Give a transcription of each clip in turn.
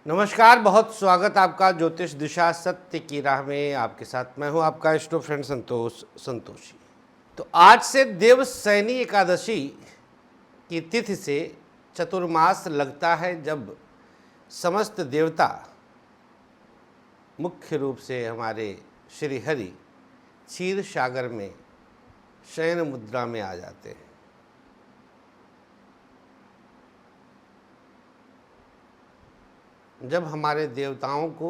नमस्कार, बहुत स्वागत आपका ज्योतिष दिशा सत्य की राह में। आपके साथ मैं हूं आपका इष्ट फ्रेंड संतोषी। तो आज से देवशयनी एकादशी की तिथि से चतुर्मास लगता है, जब समस्त देवता मुख्य रूप से हमारे श्री हरि क्षीर सागर में शयन मुद्रा में आ जाते हैं। जब हमारे देवताओं को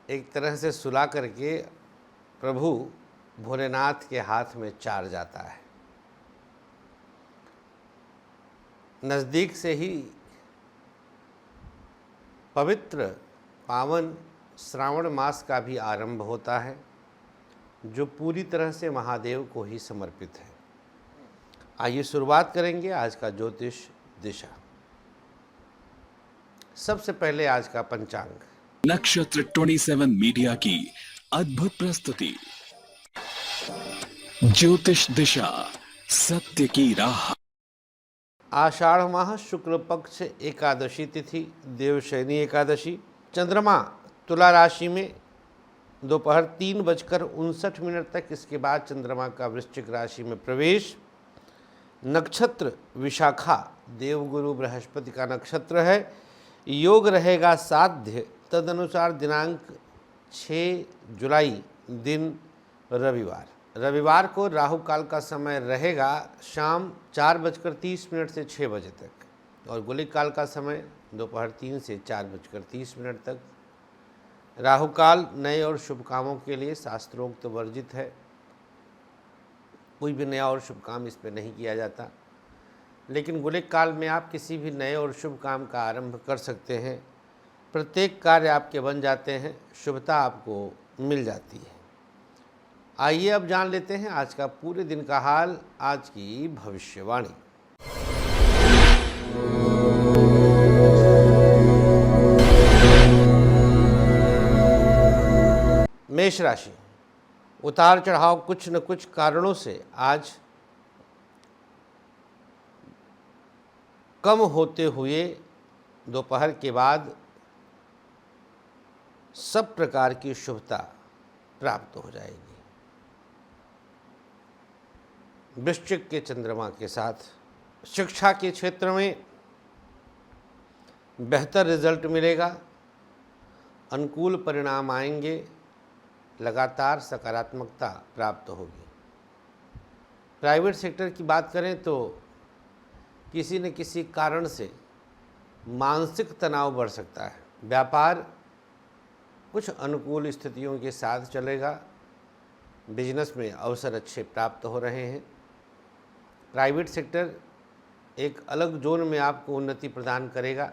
एक तरह से सुला करके प्रभु भोलेनाथ के हाथ में चार जाता है, नज़दीक से ही पवित्र पावन श्रावण मास का भी आरंभ होता है, जो पूरी तरह से महादेव को ही समर्पित है। आइए शुरुआत करेंगे आज का ज्योतिष दिशा। सबसे पहले आज का पंचांग। नक्षत्र 27 मीडिया की अद्भुत प्रस्तुति, ज्योतिष दिशा सत्य की राह। आषाढ़ माह शुक्ल पक्ष एकादशी तिथि देवशयनी एकादशी। चंद्रमा तुला राशि में दोपहर 3:59 तक, इसके बाद चंद्रमा का वृश्चिक राशि में प्रवेश। नक्षत्र विशाखा, देवगुरु बृहस्पति का नक्षत्र है। योग रहेगा साध्य, तदनुसार दिनांक 6 जुलाई दिन रविवार को राहु काल का समय रहेगा शाम 4:30 से 6 बजे तक, और गुलिक काल का समय दोपहर 3 से 4:30 तक। राहु काल नए और शुभ कामों के लिए शास्त्रोक्त वर्जित है। कोई भी नया और शुभ काम इस पर नहीं किया जाता, लेकिन गुलिक काल में आप किसी भी नए और शुभ काम का आरंभ कर सकते हैं। प्रत्येक कार्य आपके बन जाते हैं, शुभता आपको मिल जाती है। आइए अब जान लेते हैं आज का पूरे दिन का हाल, आज की भविष्यवाणी। मेष राशि, उतार चढ़ाव कुछ न कुछ कारणों से आज कम होते हुए दोपहर के बाद सब प्रकार की शुभता प्राप्त हो जाएगी। वृश्चिक के चंद्रमा के साथ शिक्षा के क्षेत्र में बेहतर रिजल्ट मिलेगा, अनुकूल परिणाम आएंगे, लगातार सकारात्मकता प्राप्त होगी। प्राइवेट सेक्टर की बात करें तो किसी न किसी कारण से मानसिक तनाव बढ़ सकता है। व्यापार कुछ अनुकूल स्थितियों के साथ चलेगा, बिजनेस में अवसर अच्छे प्राप्त हो रहे हैं। प्राइवेट सेक्टर एक अलग जोन में आपको उन्नति प्रदान करेगा।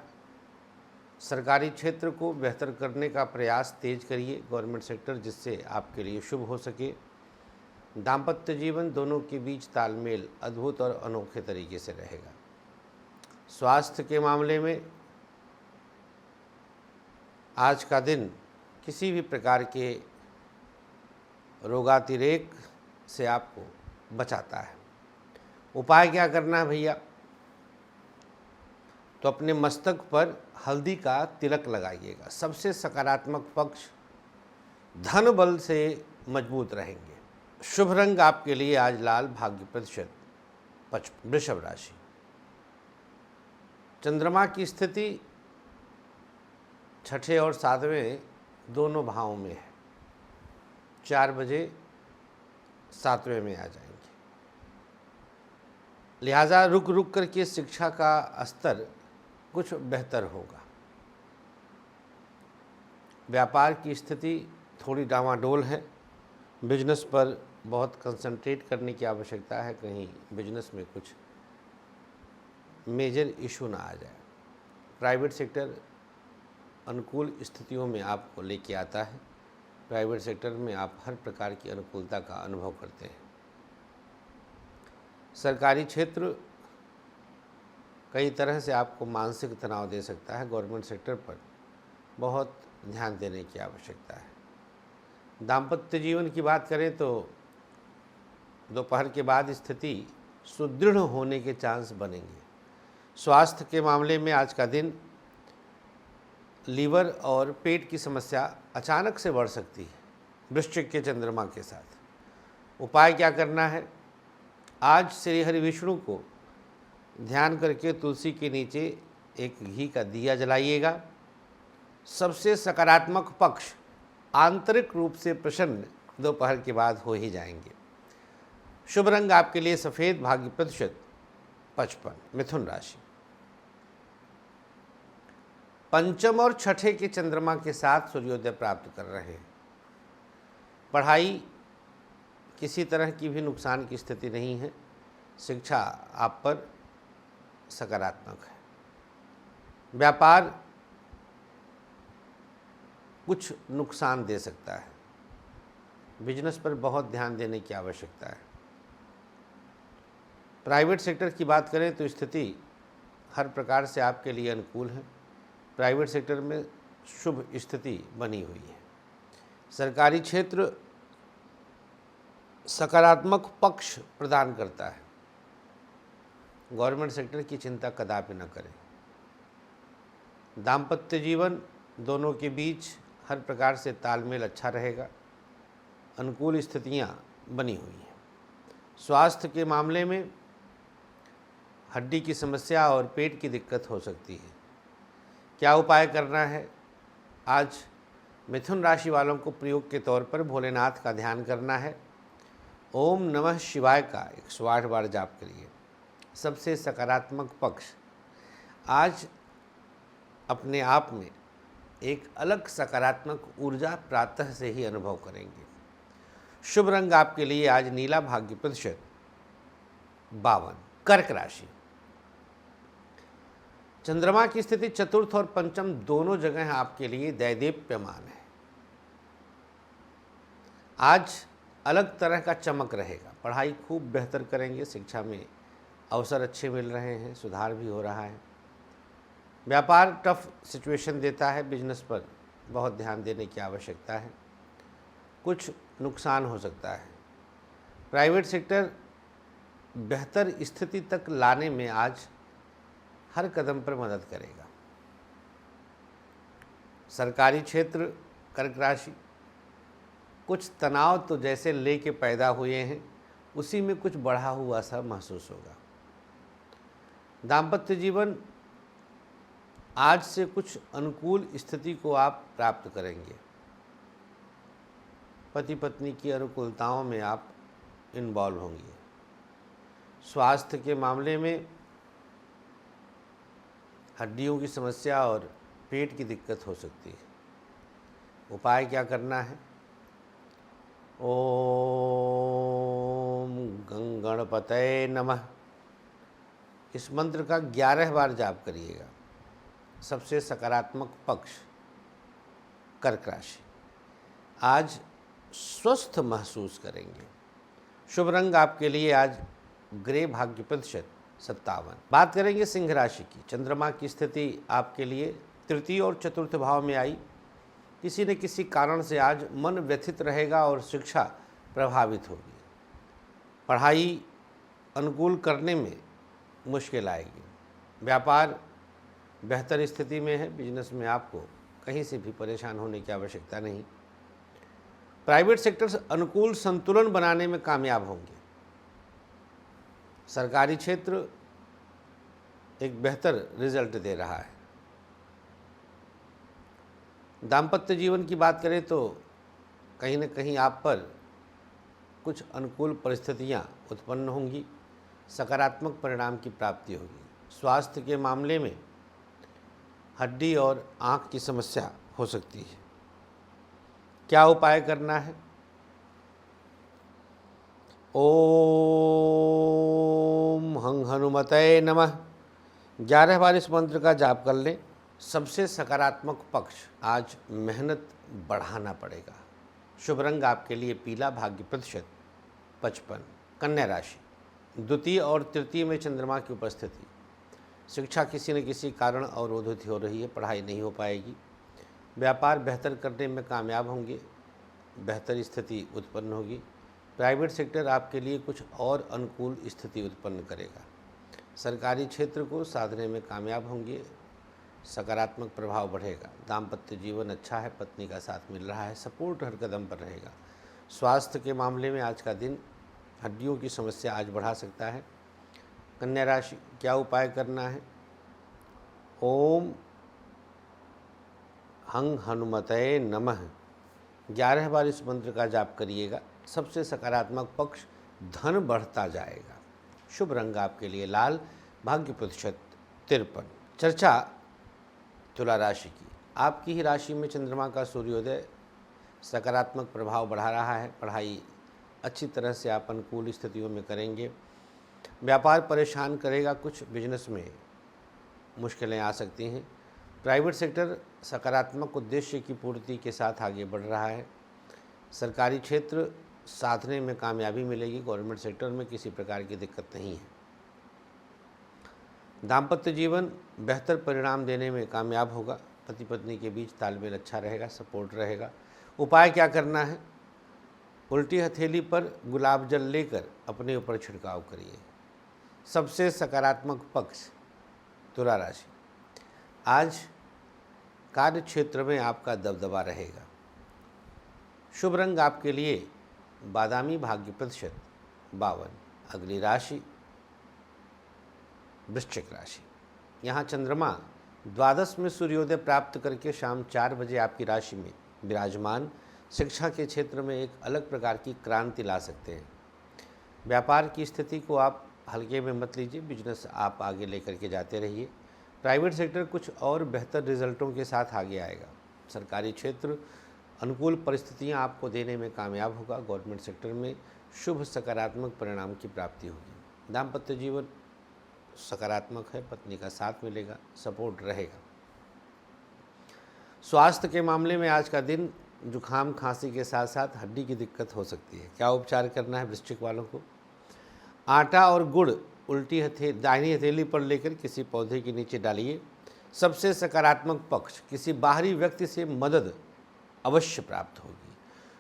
सरकारी क्षेत्र को बेहतर करने का प्रयास तेज करिए, गवर्नमेंट सेक्टर, जिससे आपके लिए शुभ हो सके। दाम्पत्य जीवन दोनों के बीच तालमेल अद्भुत और अनोखे तरीके से रहेगा। स्वास्थ्य के मामले में आज का दिन किसी भी प्रकार के रोगातिरेक से आपको बचाता है। उपाय क्या करना है भैया? तो अपने मस्तक पर हल्दी का तिलक लगाइएगा। सबसे सकारात्मक पक्ष, धन बल से मजबूत रहेंगे। शुभ रंग आपके लिए आज लाल, भाग्य प्रतिशत 55। वृषभ राशि, चंद्रमा की स्थिति 6ठे और 7वें दोनों भावों में है। 4 बजे 7वें में आ जाएंगे, लिहाजा रुक रुक करके शिक्षा का स्तर कुछ बेहतर होगा। व्यापार की स्थिति थोड़ी डामाडोल है। बिजनेस पर बहुत कंसंट्रेट करने की आवश्यकता है, कहीं बिजनेस में कुछ मेजर इशू ना आ जाए। प्राइवेट सेक्टर अनुकूल स्थितियों में आपको लेके आता है। प्राइवेट सेक्टर में आप हर प्रकार की अनुकूलता का अनुभव करते हैं। सरकारी क्षेत्र कई तरह से आपको मानसिक तनाव दे सकता है। गवर्नमेंट सेक्टर पर बहुत ध्यान देने की आवश्यकता है। दाम्पत्य जीवन की बात करें तो दोपहर के बाद स्थिति सुदृढ़ होने के चांस बनेंगे। स्वास्थ्य के मामले में आज का दिन लीवर और पेट की समस्या अचानक से बढ़ सकती है वृश्चिक के चंद्रमा के साथ। उपाय क्या करना है? आज श्री हरि विष्णु को ध्यान करके तुलसी के नीचे एक घी का दिया जलाइएगा। सबसे सकारात्मक पक्ष आंतरिक रूप से प्रसन्न दोपहर के बाद हो ही जाएंगे। शुभ रंग आपके लिए सफ़ेद, भाग्य प्रतिशत 55। मिथुन राशि, पंचम और छठे के चंद्रमा के साथ सूर्योदय प्राप्त कर रहे हैं। पढ़ाई किसी तरह की भी नुकसान की स्थिति नहीं है। शिक्षा आप पर सकारात्मक है। व्यापार कुछ नुकसान दे सकता है। बिजनेस पर बहुत ध्यान देने की आवश्यकता है। प्राइवेट सेक्टर की बात करें तो स्थिति हर प्रकार से आपके लिए अनुकूल है। प्राइवेट सेक्टर में शुभ स्थिति बनी हुई है। सरकारी क्षेत्र सकारात्मक पक्ष प्रदान करता है। गवर्नमेंट सेक्टर की चिंता कदापि न करें। दाम्पत्य जीवन दोनों के बीच हर प्रकार से तालमेल अच्छा रहेगा। अनुकूल स्थितियां बनी हुई हैं। स्वास्थ्य के मामले में हड्डी की समस्या और पेट की दिक्कत हो सकती है। क्या उपाय करना है? आज मिथुन राशि वालों को प्रयोग के तौर पर भोलेनाथ का ध्यान करना है। ओम नमः शिवाय का 108 बार जाप करिए। सबसे सकारात्मक पक्ष आज अपने आप में एक अलग सकारात्मक ऊर्जा प्रातः से ही अनुभव करेंगे। शुभ रंग आपके लिए आज नीला, भाग्य प्रतिशत 52। कर्क राशि, चंद्रमा की स्थिति चतुर्थ और पंचम दोनों जगह आपके लिए दैदेप्यमान है। आज अलग तरह का चमक रहेगा। पढ़ाई खूब बेहतर करेंगे। शिक्षा में अवसर अच्छे मिल रहे हैं। सुधार भी हो रहा है। व्यापार टफ सिचुएशन देता है। बिजनेस पर बहुत ध्यान देने की आवश्यकता है। कुछ नुकसान हो सकता है। प्राइवेट सेक्टर बेहतर स्थिति तक लाने में आज हर कदम पर मदद करेगा। सरकारी क्षेत्र कर्क राशि, कुछ तनाव तो जैसे लेके पैदा हुए हैं उसी में कुछ बढ़ा हुआ सा महसूस होगा। दाम्पत्य जीवन आज से कुछ अनुकूल स्थिति को आप प्राप्त करेंगे। पति पत्नी की अनुकूलताओं में आप इन्वॉल्व होंगे। स्वास्थ्य के मामले में हड्डियों की समस्या और पेट की दिक्कत हो सकती है। उपाय क्या करना है? ओम गणपतये नमः इस मंत्र का 11 बार जाप करिएगा। सबसे सकारात्मक पक्ष कर्क राशि, आज स्वस्थ महसूस करेंगे। शुभ रंग आपके लिए आज ग्रे, भाग्य प्रतिशत 57। बात करेंगे सिंह राशि की। चंद्रमा की स्थिति आपके लिए तृतीय और चतुर्थ भाव में आई। किसी न किसी कारण से आज मन व्यथित रहेगा और शिक्षा प्रभावित होगी। पढ़ाई अनुकूल करने में मुश्किल आएगी। व्यापार बेहतर स्थिति में है। बिजनेस में आपको कहीं से भी परेशान होने की आवश्यकता नहीं। प्राइवेट सेक्टर अनुकूल संतुलन बनाने में कामयाब होंगे। सरकारी क्षेत्र एक बेहतर रिजल्ट दे रहा है। दाम्पत्य जीवन की बात करें तो कहीं न कहीं आप पर कुछ अनुकूल परिस्थितियां उत्पन्न होंगी। सकारात्मक परिणाम की प्राप्ति होगी। स्वास्थ्य के मामले में हड्डी और आँख की समस्या हो सकती है। क्या उपाय करना है? ओम हं हनुमतये नमः 11 बार इस मंत्र का जाप कर लें। सबसे सकारात्मक पक्ष आज मेहनत बढ़ाना पड़ेगा। शुभ रंग आपके लिए पीला, भाग्य प्रतिशत 55। कन्या राशि, द्वितीय और तृतीय में चंद्रमा की उपस्थिति। शिक्षा किसी न किसी कारण अवरोधित हो रही है। पढ़ाई नहीं हो पाएगी। व्यापार बेहतर करने में कामयाब होंगे। बेहतर स्थिति उत्पन्न होगी। प्राइवेट सेक्टर आपके लिए कुछ और अनुकूल स्थिति उत्पन्न करेगा। सरकारी क्षेत्र को साधने में कामयाब होंगे, सकारात्मक प्रभाव बढ़ेगा। दाम्पत्य जीवन अच्छा है, पत्नी का साथ मिल रहा है, सपोर्ट हर कदम पर रहेगा। स्वास्थ्य के मामले में आज का दिन हड्डियों की समस्या आज बढ़ा सकता है। कन्या राशि, क्या उपाय करना है? ओम हंग हनुमतये नमः 11 बार इस मंत्र का जाप करिएगा। सबसे सकारात्मक पक्ष धन बढ़ता जाएगा। शुभ रंग आपके लिए लाल, भाग्य प्रतिशत 53। चर्चा तुला राशि की। आपकी ही राशि में चंद्रमा का सूर्योदय सकारात्मक प्रभाव बढ़ा रहा है। पढ़ाई अच्छी तरह से आप अनुकूल स्थितियों में करेंगे। व्यापार परेशान करेगा, कुछ बिजनेस में मुश्किलें आ सकती हैं। प्राइवेट सेक्टर सकारात्मक उद्देश्य की पूर्ति के साथ आगे बढ़ रहा है। सरकारी क्षेत्र साधने में कामयाबी मिलेगी। गवर्नमेंट सेक्टर में किसी प्रकार की दिक्कत नहीं है। दाम्पत्य जीवन बेहतर परिणाम देने में कामयाब होगा। पति पत्नी के बीच तालमेल अच्छा रहेगा, सपोर्ट रहेगा। उपाय क्या करना है? उल्टी हथेली पर गुलाब जल लेकर अपने ऊपर छिड़काव करिए। सबसे सकारात्मक पक्ष तुला राशि, आज कार्य क्षेत्र में आपका दबदबा रहेगा। शुभ रंग आपके लिए बादामी, भाग्य प्रतिशत 52। अगली राशि वृश्चिक राशि। यहाँ चंद्रमा द्वादश में सूर्योदय प्राप्त करके शाम 4 बजे आपकी राशि में विराजमान शिक्षा के क्षेत्र में एक अलग प्रकार की क्रांति ला सकते हैं। व्यापार की स्थिति को आप हल्के में मत लीजिए, बिजनेस आप आगे लेकर के जाते रहिए। प्राइवेट सेक्टर कुछ और बेहतर रिजल्टों के साथ आगे आएगा। सरकारी क्षेत्र अनुकूल परिस्थितियां आपको देने में कामयाब होगा। गवर्नमेंट सेक्टर में शुभ सकारात्मक परिणाम की प्राप्ति होगी। दाम्पत्य जीवन सकारात्मक है, पत्नी का साथ मिलेगा, सपोर्ट रहेगा। स्वास्थ्य के मामले में आज का दिन जुखाम खांसी के साथ साथ हड्डी की दिक्कत हो सकती है। क्या उपचार करना है वृश्चिक वालों को? आटा और गुड़ उल्टी दाहिनी हथेली पर लेकर किसी पौधे के नीचे डालिए। सबसे सकारात्मक पक्ष किसी बाहरी व्यक्ति से मदद अवश्य प्राप्त होगी।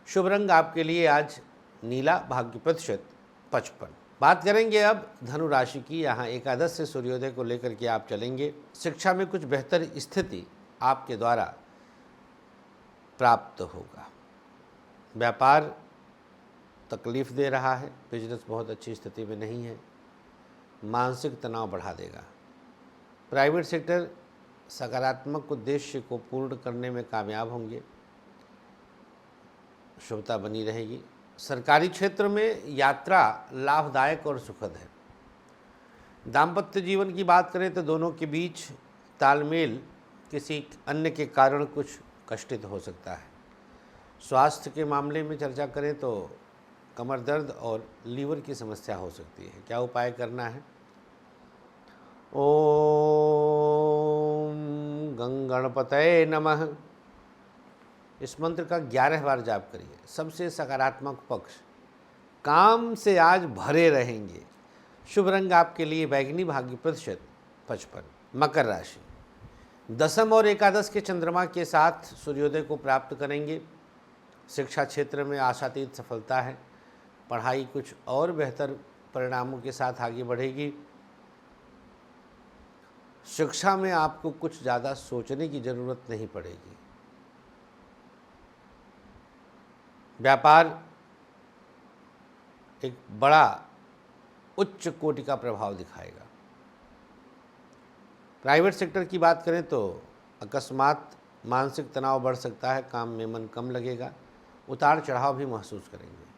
शुभ रंग आपके लिए आज नीला, भाग्य प्रतिशत 55। बात करेंगे अब धनु राशि की। यहाँ एकादश से सूर्योदय को लेकर के आप चलेंगे। शिक्षा में कुछ बेहतर स्थिति आपके द्वारा प्राप्त होगा। व्यापार तकलीफ दे रहा है, बिजनेस बहुत अच्छी स्थिति में नहीं है, मानसिक तनाव बढ़ा देगा। प्राइवेट सेक्टर सकारात्मक उद्देश्य को पूर्ण करने में कामयाब होंगे, शुभता बनी रहेगी। सरकारी क्षेत्र में यात्रा लाभदायक और सुखद है। दाम्पत्य जीवन की बात करें तो दोनों के बीच तालमेल किसी अन्य के कारण कुछ कष्टित हो सकता है। स्वास्थ्य के मामले में चर्चा करें तो कमर दर्द और लीवर की समस्या हो सकती है। क्या उपाय करना है? ओम गंगणपतये नमः इस मंत्र का 11 बार जाप करिए। सबसे सकारात्मक पक्ष काम से आज भरे रहेंगे। शुभ रंग आपके लिए बैगनी, भाग्य प्रतिशत 55। मकर राशि, दशम और एकादश के चंद्रमा के साथ सूर्योदय को प्राप्त करेंगे। शिक्षा क्षेत्र में आशातीत सफलता है। पढ़ाई कुछ और बेहतर परिणामों के साथ आगे बढ़ेगी। शिक्षा में आपको कुछ ज़्यादा सोचने की ज़रूरत नहीं पड़ेगी। व्यापार एक बड़ा उच्च कोटि का प्रभाव दिखाएगा। प्राइवेट सेक्टर की बात करें तो अकस्मात मानसिक तनाव बढ़ सकता है, काम में मन कम लगेगा, उतार चढ़ाव भी महसूस करेंगे।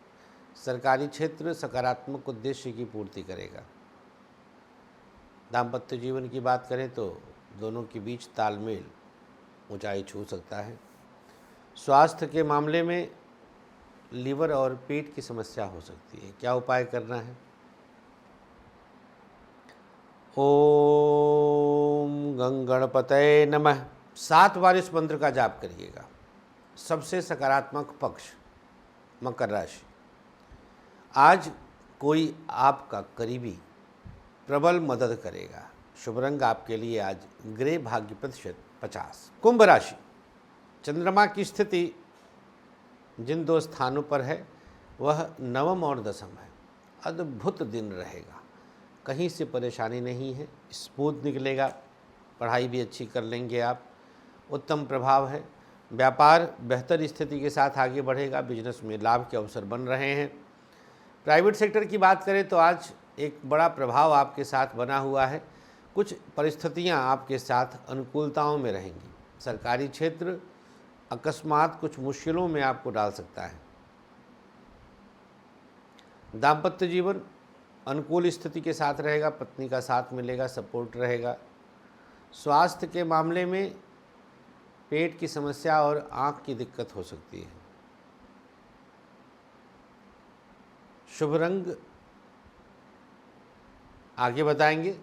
सरकारी क्षेत्र सकारात्मक उद्देश्य की पूर्ति करेगा। दाम्पत्य जीवन की बात करें तो दोनों के बीच तालमेल ऊंचाई छू सकता है। स्वास्थ्य के मामले में लीवर और पेट की समस्या हो सकती है। क्या उपाय करना है? ओम गंगणपतये नमः 7 बार इस मंत्र का जाप करिएगा। सबसे सकारात्मक पक्ष मकर राशि, आज कोई आपका करीबी प्रबल मदद करेगा। शुभ रंग आपके लिए आज ग्रे, भाग्य प्रतिशत 50। कुंभ राशि, चंद्रमा की स्थिति जिन 2 स्थानों पर है वह नवम और दशम है। अद्भुत दिन रहेगा। कहीं से परेशानी नहीं है, स्मूथ निकलेगा, पढ़ाई भी अच्छी कर लेंगे आप, उत्तम प्रभाव है। व्यापार बेहतर स्थिति के साथ आगे बढ़ेगा, बिजनेस में लाभ के अवसर बन रहे हैं। प्राइवेट सेक्टर की बात करें तो आज एक बड़ा प्रभाव आपके साथ बना हुआ है, कुछ परिस्थितियां आपके साथ अनुकूलताओं में रहेंगी। सरकारी क्षेत्र अकस्मात कुछ मुश्किलों में आपको डाल सकता है। दाम्पत्य जीवन अनुकूल स्थिति के साथ रहेगा, पत्नी का साथ मिलेगा, सपोर्ट रहेगा। स्वास्थ्य के मामले में पेट की समस्या और आँख की दिक्कत हो सकती है। शुभ रंग आगे बताएंगे।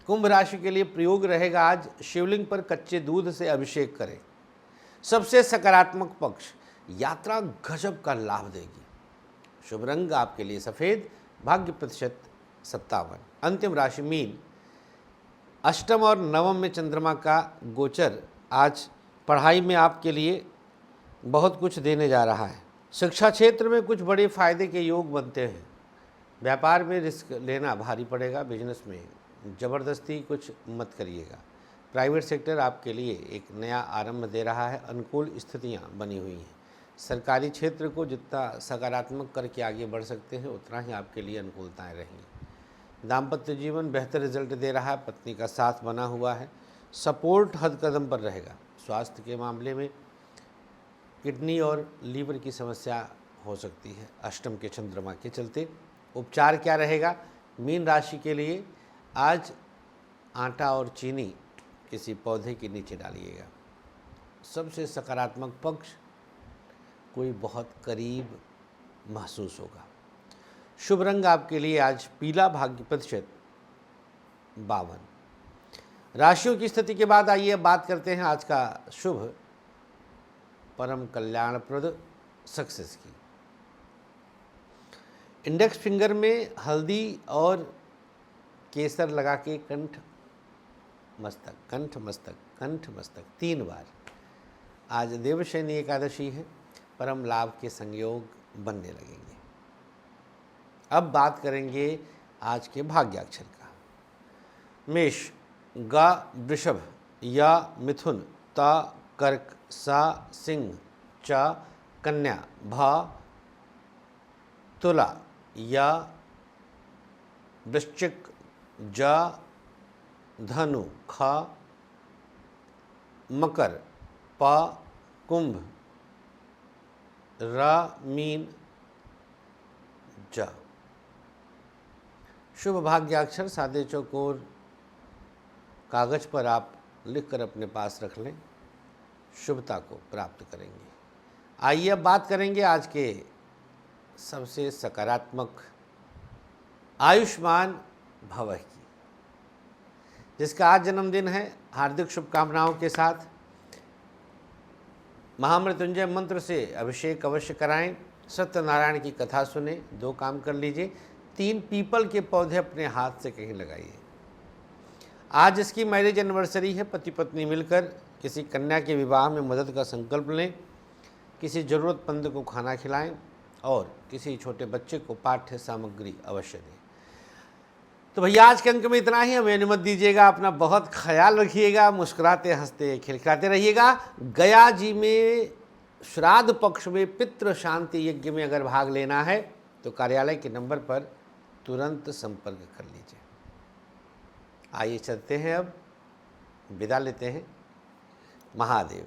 कुंभ राशि के लिए प्रयोग रहेगा आज शिवलिंग पर कच्चे दूध से अभिषेक करें। सबसे सकारात्मक पक्ष, यात्रा गजब का लाभ देगी। शुभ रंग आपके लिए सफ़ेद, भाग्य प्रतिशत 57। अंतिम राशि मीन। अष्टम और नवम में चंद्रमा का गोचर आज पढ़ाई में आपके लिए बहुत कुछ देने जा रहा है। शिक्षा क्षेत्र में कुछ बड़े फायदे के योग बनते हैं। व्यापार में रिस्क लेना भारी पड़ेगा, बिजनेस में ज़बरदस्ती कुछ मत करिएगा। प्राइवेट सेक्टर आपके लिए एक नया आरंभ दे रहा है, अनुकूल स्थितियां बनी हुई हैं। सरकारी क्षेत्र को जितना सकारात्मक करके आगे बढ़ सकते हैं उतना ही आपके लिए अनुकूलताएं रहेंगी। दाम्पत्य जीवन बेहतर रिजल्ट दे रहा है, पत्नी का साथ बना हुआ है, सपोर्ट हद कदम पर रहेगा। स्वास्थ्य के मामले में किडनी और लीवर की समस्या हो सकती है अष्टम के चंद्रमा के चलते। उपचार क्या रहेगा मीन राशि के लिए? आज आटा और चीनी किसी पौधे के नीचे डालिएगा। सबसे सकारात्मक पक्ष, कोई बहुत करीब महसूस होगा। शुभ रंग आपके लिए आज पीला, भाग्य प्रतिशत 52। राशियों की स्थिति के बाद आइए बात करते हैं आज का शुभ परम कल्याणप्रद सक्सेस की। इंडेक्स फिंगर में हल्दी और केसर लगा के कंठ मस्तक 3 बार। आज देवशयनी एकादशी है, परम लाभ के संयोग बनने लगेंगे। अब बात करेंगे आज के भाग्याक्षर का। मेष, गा वृषभ, या मिथुन, ता कर्क, सा सिंह, चा कन्या, भा तुला, या वृश्चिक, जा धनु, खा मकर, पा कुंभ, रा मीन, जा। शुभ भाग्याक्षर सादे चौकोर कागज पर आप लिखकर अपने पास रख लें, शुभता को प्राप्त करेंगे। आइए अब बात करेंगे आज के सबसे सकारात्मक आयुष्मान भव की। जिसका आज जन्मदिन है, हार्दिक शुभकामनाओं के साथ महामृत्युंजय मंत्र से अभिषेक अवश्य कराएं, सत्यनारायण की कथा सुने, 2 काम कर लीजिए, 3 पीपल के पौधे अपने हाथ से कहीं लगाइए। आज इसकी मैरिज एनिवर्सरी है। पति पत्नी मिलकर किसी कन्या के विवाह में मदद का संकल्प लें, किसी ज़रूरतमंद को खाना खिलाएं और किसी छोटे बच्चे को पाठ्य सामग्री अवश्य दें। तो भैया आज के अंक में इतना ही। हमें अनुमति दीजिएगा, अपना बहुत ख्याल रखिएगा, मुस्कुराते हंसते खिलखिलाते रहिएगा। गया जी में श्राद्ध पक्ष में पितृ शांति यज्ञ में अगर भाग लेना है तो कार्यालय के नंबर पर तुरंत संपर्क कर लीजिए। आइए चलते हैं, अब विदा लेते हैं। महादेव।